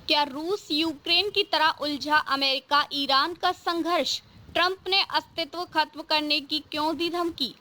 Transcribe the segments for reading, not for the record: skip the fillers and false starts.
क्या रूस यूक्रेन की तरह उलझा अमेरिका ईरान का संघर्ष? ट्रंप ने अस्तित्व खत्म करने की क्यों दी धमकी?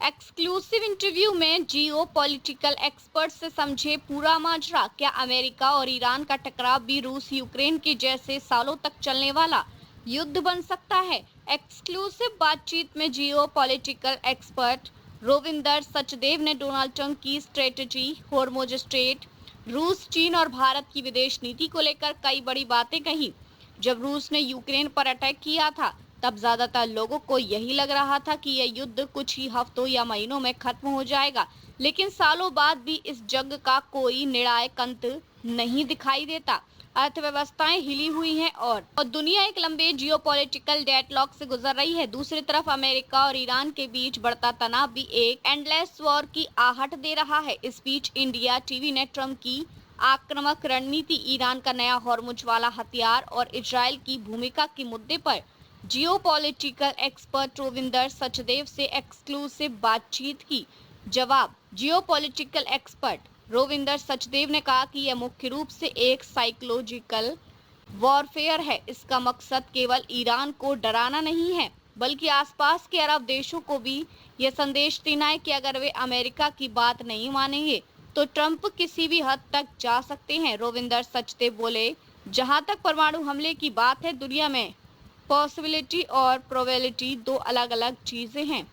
एक्सक्लूसिव इंटरव्यू में जियो पॉलिटिकल एक्सपर्ट से समझे पूरा माजरा। क्या अमेरिका और ईरान का टकराव भी रूस यूक्रेन के जैसे सालों तक चलने वाला युद्ध बन सकता है? एक्सक्लूसिव बातचीत में जियो पॉलिटिकल एक्सपर्ट रोविंदर सचदेव ने डोनाल्ड ट्रंप की स्ट्रेटजी, हॉर्मुज स्ट्रेट, रूस, चीन और भारत की विदेश नीति को लेकर कई बड़ी बातें कही। जब रूस ने यूक्रेन पर अटैक किया था, तब ज्यादातर लोगों को यही लग रहा था कि यह युद्ध कुछ ही हफ्तों या महीनों में खत्म हो जाएगा, लेकिन सालों बाद भी इस जंग का कोई निर्णायक अंत नहीं दिखाई देता। अर्थव्यवस्थाएं हिली हुई हैं और दुनिया एक लंबे जियोपॉलिटिकल डेडलॉक से गुजर रही है। दूसरी तरफ अमेरिका और ईरान के बीच बढ़ता तनाव भी एक एंडलेस वॉर की आहट दे रहा है। इस बीच इंडिया टीवी ने ट्रंप की आक्रामक रणनीति, ईरान का नया हॉर्मुज वाला हथियार और इजराइल की भूमिका के मुद्दे पर जियोपॉलिटिकल एक्सपर्ट रोविंदर सचदेव से एक्सक्लूसिव बातचीत की। जवाब। जियोपॉलिटिकल एक्सपर्ट रोविंदर सचदेव ने कहा कि यह मुख्य रूप से एक साइकोलॉजिकल वॉरफेयर है। इसका मकसद केवल ईरान को डराना नहीं है, बल्कि आसपास के अरब देशों को भी यह संदेश देना है कि अगर वे अमेरिका की बात नहीं मानेंगे तो ट्रंप किसी भी हद तक जा सकते हैं। रोविंदर सचदेव बोले, जहां तक परमाणु हमले की बात है, दुनिया में पॉसिबिलिटी और प्रोबेबिलिटी दो अलग अलग चीजें हैं।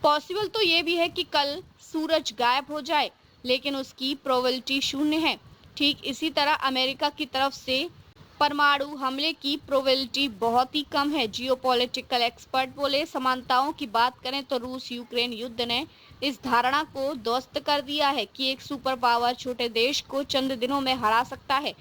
पॉसिबल तो ये भी है कि कल सूरज गायब हो जाए, लेकिन उसकी प्रोबेबिलिटी शून्य है। ठीक इसी तरह अमेरिका की तरफ से परमाणु हमले की प्रोबेबिलिटी बहुत ही कम है। जियोपॉलिटिकल एक्सपर्ट बोले, समानताओं की बात करें तो रूस यूक्रेन युद्ध ने इस धारणा को ध्वस्त कर दिया है कि एक सुपर पावर छोटे देश को चंद दिनों में हरा सकता है।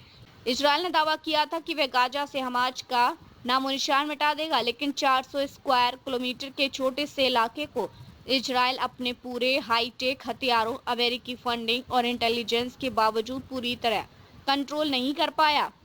इजरायल ने दावा किया था कि वह गाजा से हमास का नामो निशान मिटा देगा, लेकिन 400 स्क्वायर किलोमीटर के छोटे से इलाके को इजरायल अपने पूरे हाईटेक हथियारों, अमेरिकी फंडिंग और इंटेलिजेंस के बावजूद पूरी तरह कंट्रोल नहीं कर पाया।